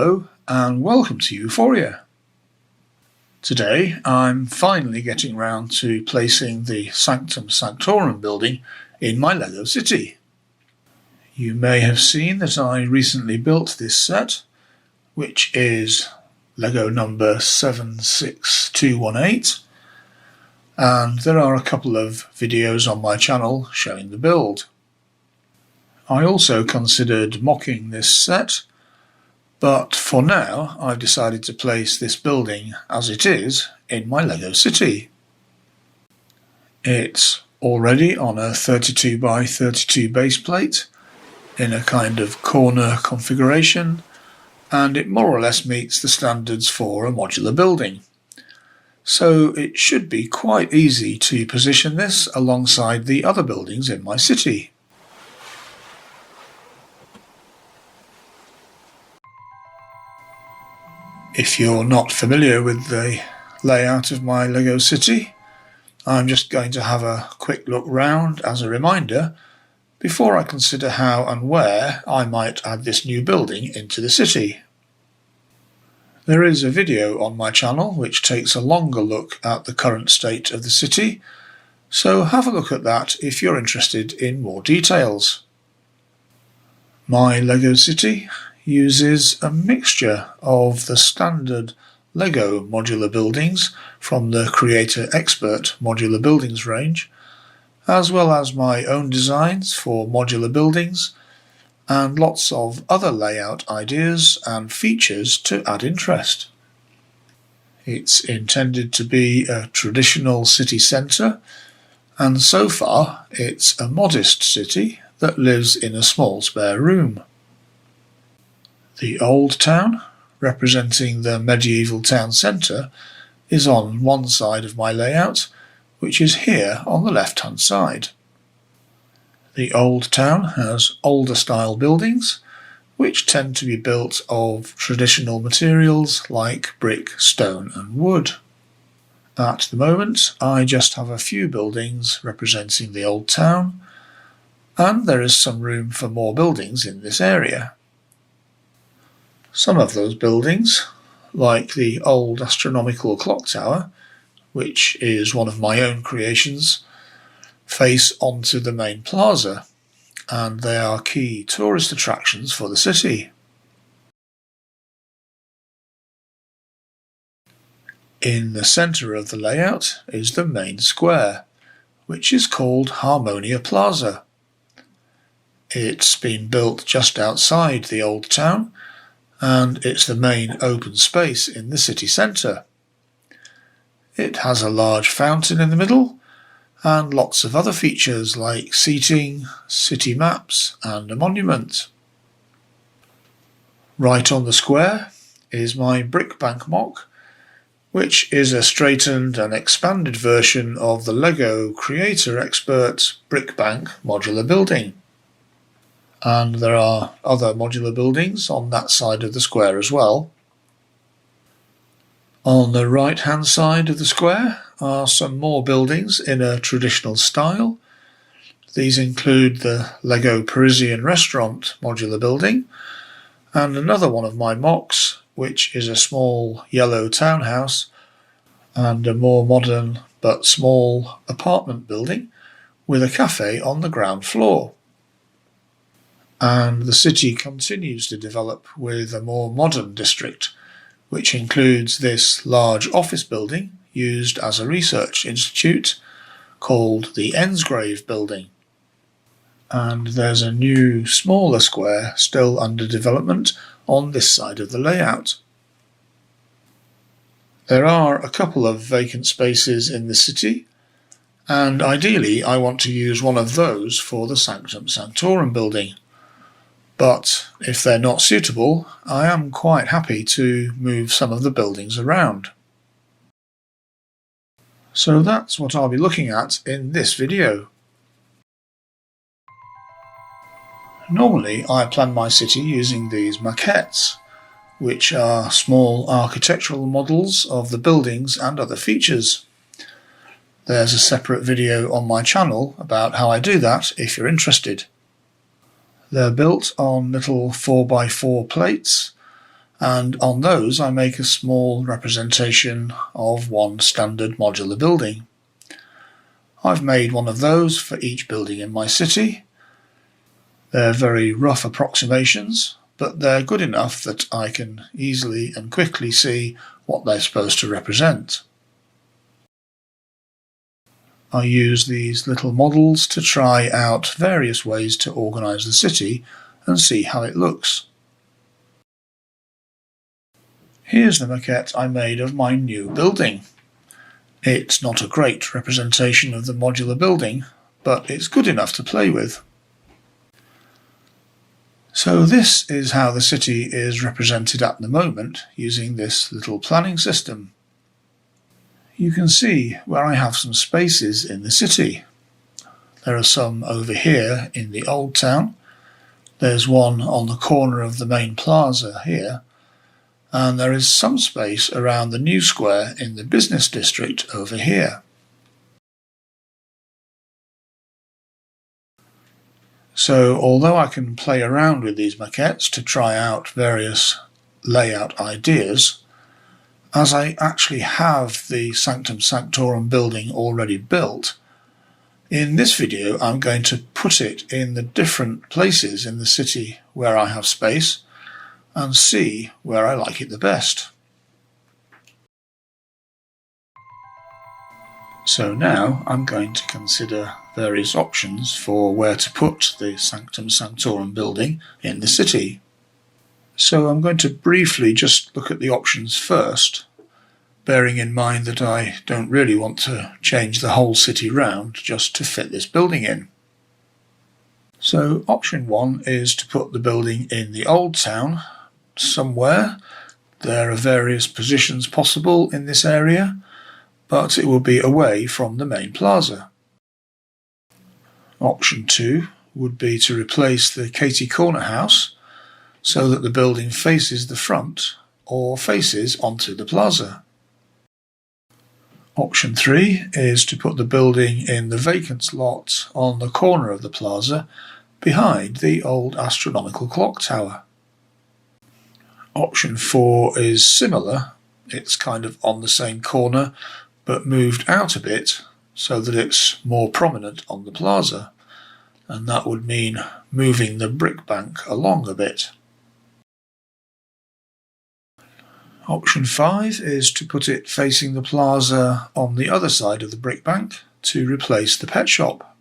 Hello and welcome to Euphoria. Today I'm finally getting round to placing the Sanctum Sanctorum building in my LEGO city. You may have seen that I recently built this set, which is LEGO number 76218, and there are a couple of videos on my channel showing the build. I also considered mocking this set, but for now I've decided to place this building as it is in my LEGO city. It's already on a 32 by 32 base plate in a kind of corner configuration, and it more or less meets the standards for a modular building. So it should be quite easy to position this alongside the other buildings in my city. If you're not familiar with the layout of my LEGO city, I'm just going to have a quick look round as a reminder before I consider how and where I might add this new building into the city. There is a video on my channel which takes a longer look at the current state of the city, so have a look at that if you're interested in more details. My LEGO city uses a mixture of the standard LEGO modular buildings from the Creator Expert modular buildings range, as well as my own designs for modular buildings, and lots of other layout ideas and features to add interest. It's intended to be a traditional city centre, and so far it's a modest city that lives in a small spare room. The old town, representing the medieval town centre, is on one side of my layout, which is here on the left-hand side. The old town has older style buildings, which tend to be built of traditional materials like brick, stone and wood. At the moment, I just have a few buildings representing the old town, and there is some room for more buildings in this area. Some of those buildings, like the old astronomical clock tower, which is one of my own creations, face onto the main plaza, and they are key tourist attractions for the city. In the centre of the layout is the main square, which is called Harmonia Plaza. It's been built just outside the old town, and it's the main open space in the city centre. It has a large fountain in the middle, and lots of other features like seating, city maps and a monument. Right on the square is my brick bank MOC, which is a straightened and expanded version of the LEGO Creator Expert brick bank modular building. And there are other modular buildings on that side of the square as well. On the right-hand side of the square are some more buildings in a traditional style. These include the LEGO Parisian Restaurant modular building, and another one of my MOCs, which is a small yellow townhouse, and a more modern but small apartment building with a cafe on the ground floor. And the city continues to develop with a more modern district, which includes this large office building used as a research institute called the Ensgrave building. And there's a new, smaller square still under development on this side of the layout. There are a couple of vacant spaces in the city, and ideally I want to use one of those for the Sanctum Sanctorum building. But if they're not suitable, I am quite happy to move some of the buildings around. So that's what I'll be looking at in this video. Normally I plan my city using these maquettes, which are small architectural models of the buildings and other features. There's a separate video on my channel about how I do that if you're interested. They're built on little 4x4 plates, and on those I make a small representation of one standard modular building. I've made one of those for each building in my city. They're very rough approximations, but they're good enough that I can easily and quickly see what they're supposed to represent. I use these little models to try out various ways to organise the city and see how it looks. Here's the maquette I made of my new building. It's not a great representation of the modular building, but it's good enough to play with. So this is how the city is represented at the moment using this little planning system. You can see where I have some spaces in the city. There are some over here in the old town. There's one on the corner of the main plaza here, and there is some space around the new square in the business district over here. So although I can play around with these maquettes to try out various layout ideas, as I actually have the Sanctum Sanctorum building already built, in this video I'm going to put it in the different places in the city where I have space and see where I like it the best. So now I'm going to consider various options for where to put the Sanctum Sanctorum building in the city. So I'm going to briefly just look at the options first, bearing in mind that I don't really want to change the whole city round just to fit this building in. So option 1 is to put the building in the old town somewhere. There are various positions possible in this area, but it will be away from the main plaza. Option 2 would be to replace the Katie Corner house so that the building faces the front or faces onto the plaza. Option 3 is to put the building in the vacant lot on the corner of the plaza behind the old astronomical clock tower. Option 4 is similar. It's kind of on the same corner but moved out a bit so that it's more prominent on the plaza, and that would mean moving the brick bank along a bit. Option 5 is to put it facing the plaza on the other side of the brick bank to replace the pet shop.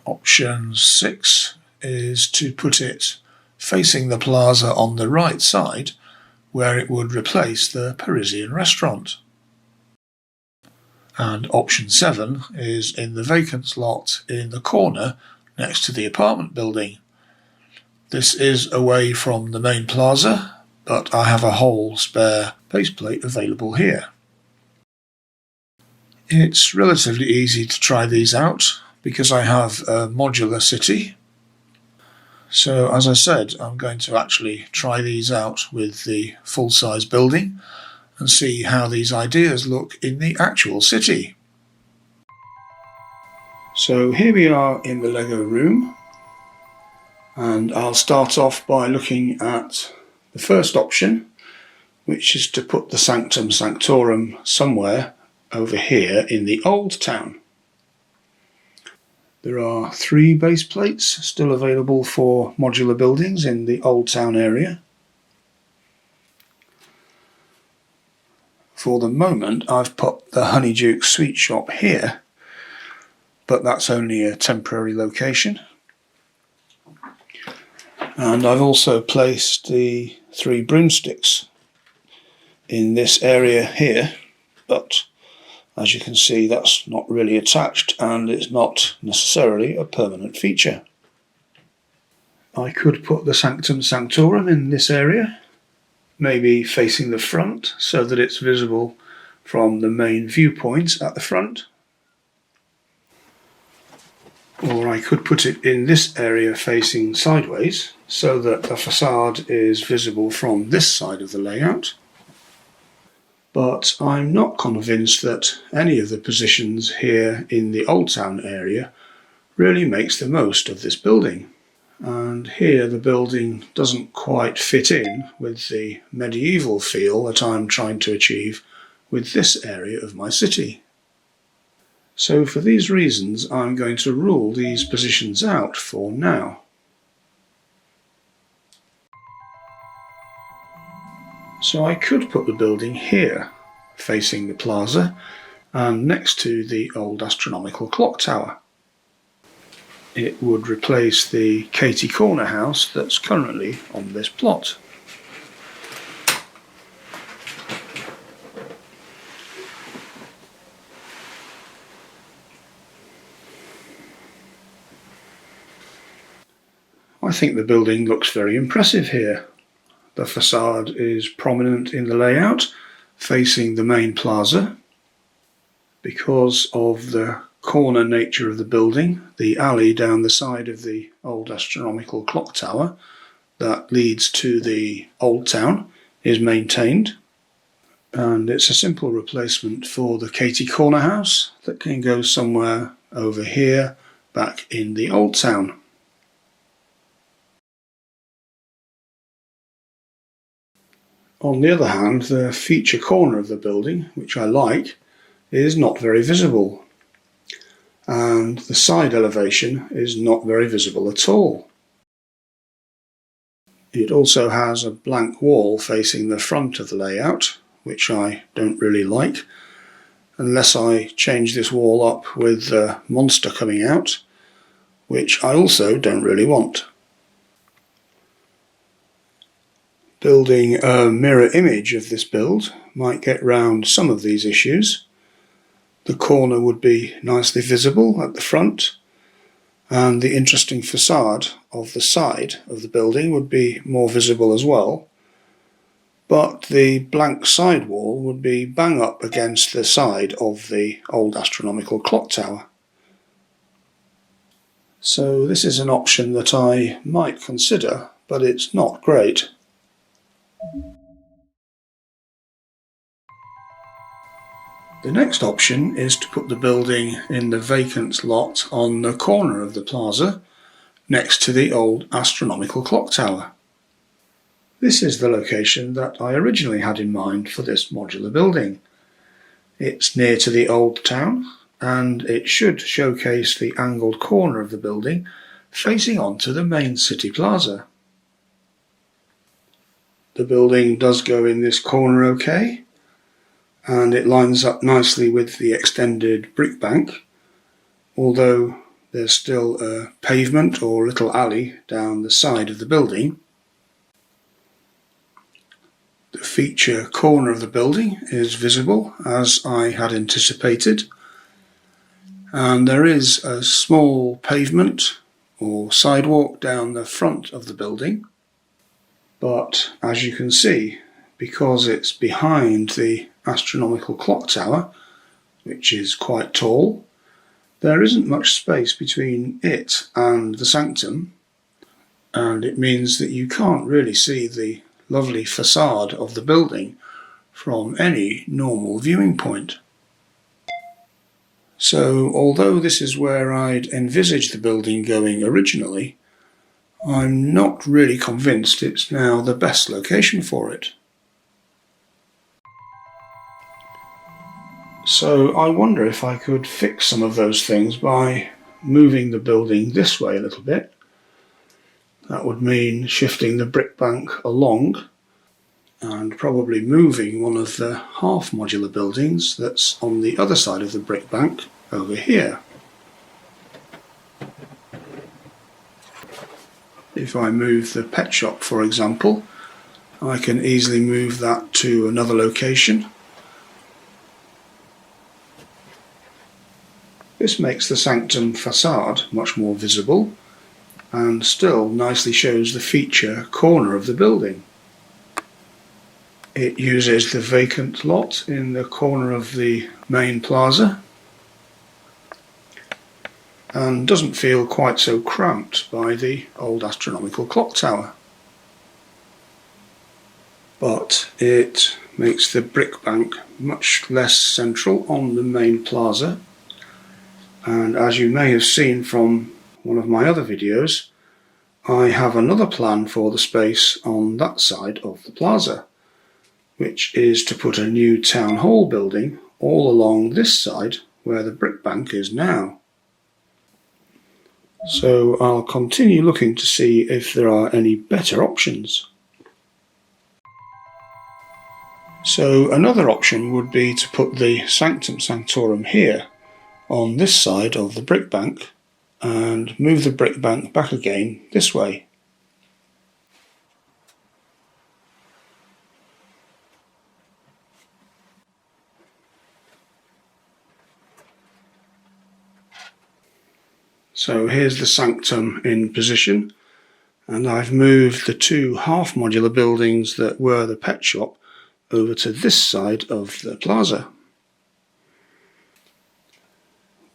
Option 6 is to put it facing the plaza on the right side, where it would replace the Parisian restaurant. And option 7 is in the vacant lot in the corner next to the apartment building. This is away from the main plaza, but I have a whole spare baseplate available here. It's relatively easy to try these out because I have a modular city. So as I said, I'm going to actually try these out with the full-size building and see how these ideas look in the actual city. So here we are in the Lego room, and I'll start off by looking at the first option, which is to put the Sanctum Sanctorum somewhere over here in the old town. There are 3 base plates still available for modular buildings in the old town area. For the moment I've put the Honeyduke sweet shop here, but that's only a temporary location. And I've also placed the 3 broomsticks in this area here, but as you can see that's not really attached and it's not necessarily a permanent feature. I could put the Sanctum Sanctorum in this area, maybe facing the front so that it's visible from the main viewpoint at the front. Or I could put it in this area facing sideways so that the facade is visible from this side of the layout. But I'm not convinced that any of the positions here in the Old Town area really makes the most of this building. and here the building doesn't quite fit in with the medieval feel that I'm trying to achieve with this area of my city. So for these reasons I'm going to rule these positions out for now. So I could put the building here, facing the plaza and next to the old astronomical clock tower. It would replace the Katie Corner house that's currently on this plot. I think the building looks very impressive here. The facade is prominent in the layout, facing the main plaza. Because of the corner nature of the building, the alley down the side of the old astronomical clock tower that leads to the old town is maintained, and it's a simple replacement for the Katie Corner house that can go somewhere over here back in the old town. On the other hand, the feature corner of the building, which I like, is not very visible, and the side elevation is not very visible at all. It also has a blank wall facing the front of the layout, which I don't really like, unless I change this wall up with the monster coming out, which I also don't really want. Building a mirror image of this build might get round some of these issues. The corner would be nicely visible at the front, and the interesting facade of the side of the building would be more visible as well, but the blank side wall would be bang up against the side of the old astronomical clock tower. So this is an option that I might consider, but it's not great. The next option is to put the building in the vacant lot on the corner of the plaza, next to the old astronomical clock tower. This is the location that I originally had in mind for this modular building. It's near to the old town, and it should showcase the angled corner of the building facing onto the main city plaza. The building does go in this corner okay, and it lines up nicely with the extended brick bank, although there's still a pavement or little alley down the side of the building. The feature corner of the building is visible as I had anticipated, and there is a small pavement or sidewalk down the front of the building, but as you can see, because it's behind the astronomical clock tower, which is quite tall, there isn't much space between it and the sanctum, and it means that you can't really see the lovely facade of the building from any normal viewing point. So although this is where I'd envisaged the building going originally, I'm not really convinced it's now the best location for it. So I wonder if I could fix some of those things by moving the building this way a little bit. That would mean shifting the brick bank along and probably moving one of the half modular buildings that's on the other side of the brick bank over here. If I move the pet shop, for example, I can easily move that to another location. This makes the sanctum facade much more visible and still nicely shows the feature corner of the building. It uses the vacant lot in the corner of the main plaza and doesn't feel quite so cramped by the old astronomical clock tower. But it makes the brick bank much less central on the main plaza, and as you may have seen from one of my other videos, I have another plan for the space on that side of the plaza, which is to put a new town hall building all along this side where the brick bank is now. So I'll continue looking to see if there are any better options. So another option would be to put the Sanctum Sanctorum here on this side of the brick bank and move the brick bank back again this way. So here's the sanctum in position, and I've moved the two half modular buildings that were the pet shop over to this side of the plaza.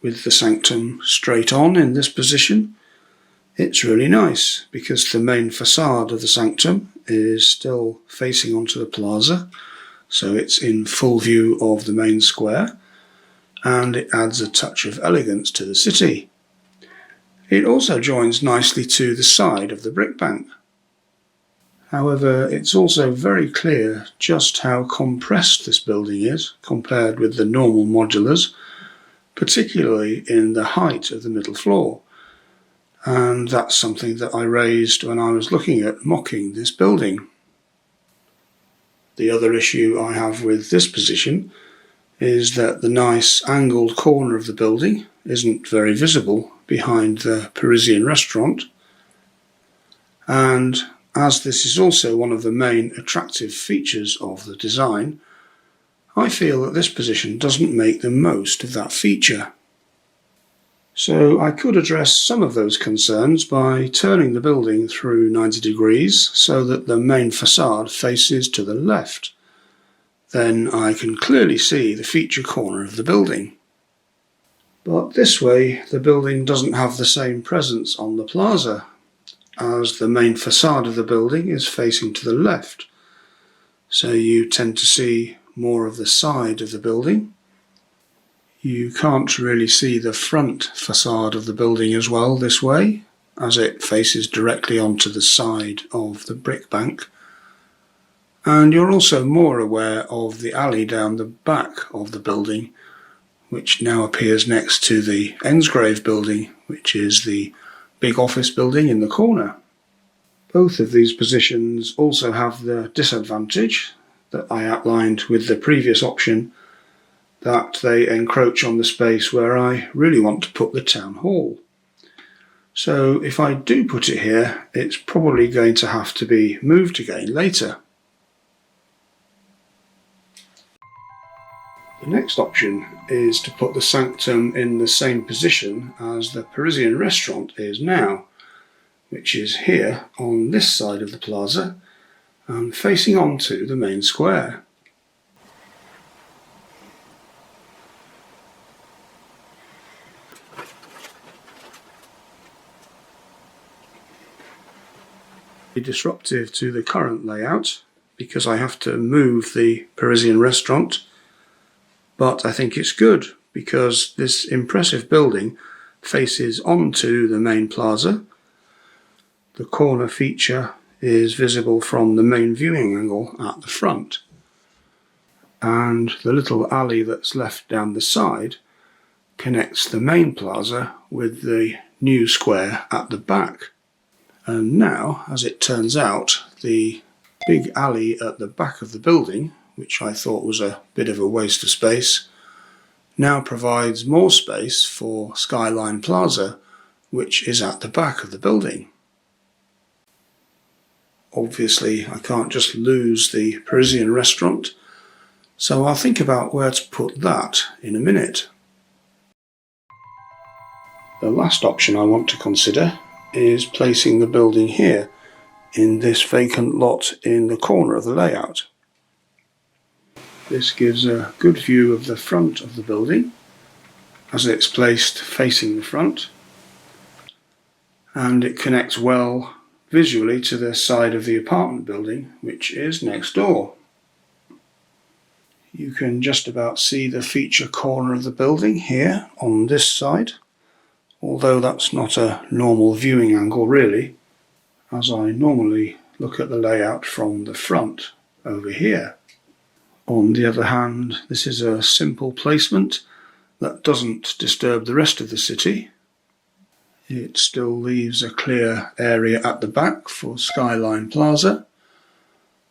With the sanctum straight on in this position, it's really nice because the main facade of the sanctum is still facing onto the plaza, so it's in full view of the main square, and it adds a touch of elegance to the city. It also joins nicely to the side of the brick bank. However, it's also very clear just how compressed this building is compared with the normal modulars, particularly in the height of the middle floor. And that's something that I raised when I was looking at mocking this building. The other issue I have with this position is that the nice angled corner of the building isn't very visible behind the Parisian restaurant, and as this is also one of the main attractive features of the design, I feel that this position doesn't make the most of that feature. So I could address some of those concerns by turning the building through 90 degrees so that the main facade faces to the left. Then I can clearly see the feature corner of the building. But this way the building doesn't have the same presence on the plaza, as the main facade of the building is facing to the left. So you tend to see more of the side of the building. You can't really see the front facade of the building as well this way, as it faces directly onto the side of the brick bank. And you're also more aware of the alley down the back of the building, which now appears next to the Ensgrave building, which is the big office building in the corner. Both of these positions also have the disadvantage that I outlined with the previous option, that they encroach on the space where I really want to put the town hall. So if I do put it here, it's probably going to have to be moved again later. The next option is to put the sanctum in the same position as the Parisian restaurant is now, which is here on this side of the plaza and facing onto the main square. Disruptive to the current layout because I have to move the Parisian restaurant, but I think it's good because this impressive building faces onto the main plaza. The corner feature is visible from the main viewing angle at the front, and the little alley that's left down the side connects the main plaza with the new square at the back. And now, as it turns out, the big alley at the back of the building, which I thought was a bit of a waste of space, now provides more space for Skyline Plaza, which is at the back of the building. Obviously, I can't just lose the Parisian restaurant, so I'll think about where to put that in a minute. The last option I want to consider is placing the building here in this vacant lot in the corner of the layout. This gives a good view of the front of the building as it's placed facing the front, and it connects well visually to the side of the apartment building, which is next door. You can just about see the feature corner of the building here on this side, although that's not a normal viewing angle really. as I normally look at the layout from the front over here. On the other hand, this is a simple placement that doesn't disturb the rest of the city. It still leaves a clear area at the back for Skyline Plaza.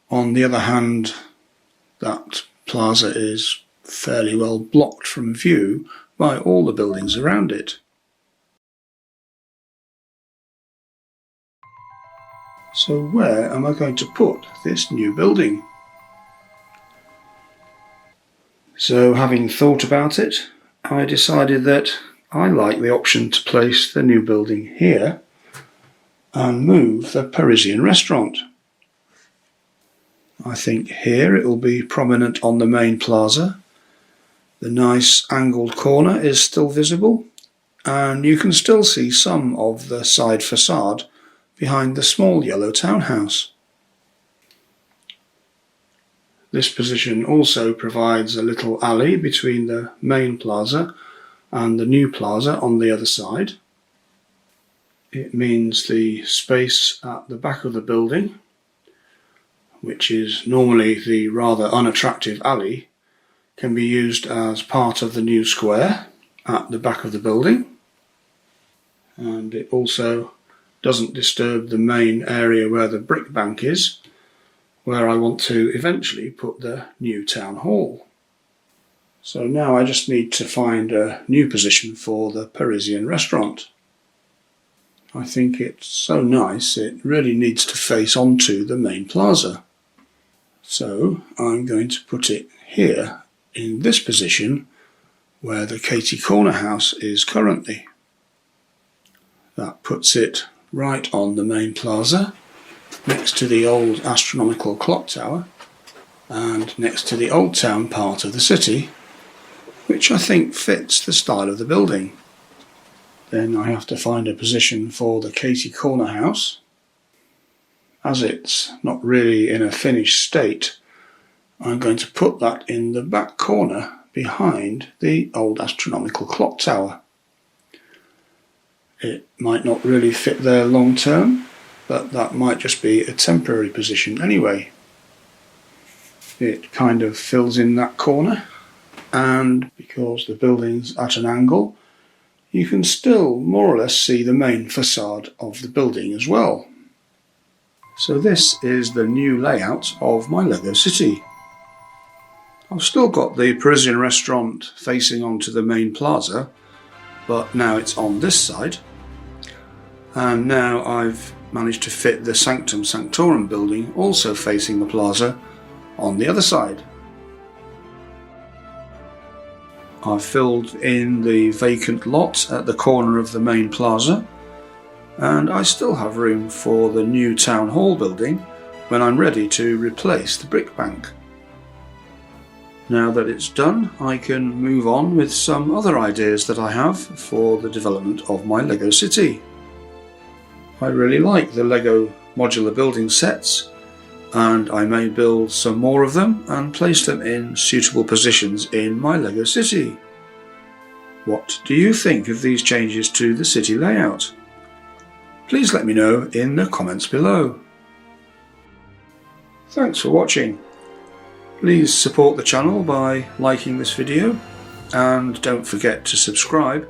On the other hand, that plaza is fairly well blocked from view by all the buildings around it. So where am I going to put this new building? So having thought about it, I decided that I like the option to place the new building here and move the Parisian restaurant. I think here it will be prominent on the main plaza. The nice angled corner is still visible, and you can still see some of the side facade behind the small yellow townhouse. This position also provides a little alley between the main plaza and the new plaza on the other side. It means the space at the back of the building, which is normally the rather unattractive alley, can be used as part of the new square at the back of the building. And it also doesn't disturb the main area where the brick bank is, where I want to eventually put the new town hall. So now I just need to find a new position for the Parisian restaurant. I think it's so nice it really needs to face onto the main plaza. So I'm going to put it here in this position where the Katie Corner house is currently. That puts it right on the main plaza, next to the old astronomical clock tower and next to the old town part of the city, which I think fits the style of the building. Then I have to find a position for the Katie Corner house. As it's not really in a finished state, I'm going to put that in the back corner behind the old astronomical clock tower. It might not really fit there long term, but that might just be a temporary position anyway. It kind of fills in that corner, and because the building's at an angle, you can still more or less see the main facade of the building as well. So this is the new layout of my Lego city. I've still got the Parisian restaurant facing onto the main plaza, but now it's on this side. And now I've managed to fit the Sanctum Sanctorum building also facing the plaza on the other side. I've filled in the vacant lot at the corner of the main plaza, and I still have room for the new town hall building when I'm ready to replace the brick bank. Now that it's done, I can move on with some other ideas that I have for the development of my Lego city. I really like the Lego modular building sets, and I may build some more of them and place them in suitable positions in my Lego city. What do you think of these changes to the city layout? Please let me know in the comments below. Thanks for watching. Please support the channel by liking this video, and don't forget to subscribe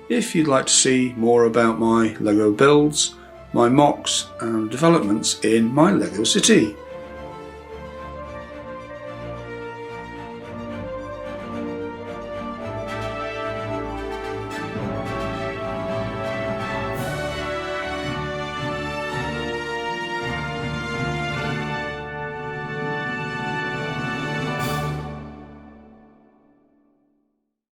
if you'd like to see more about my Lego builds, my MOCs and developments in my Lego city.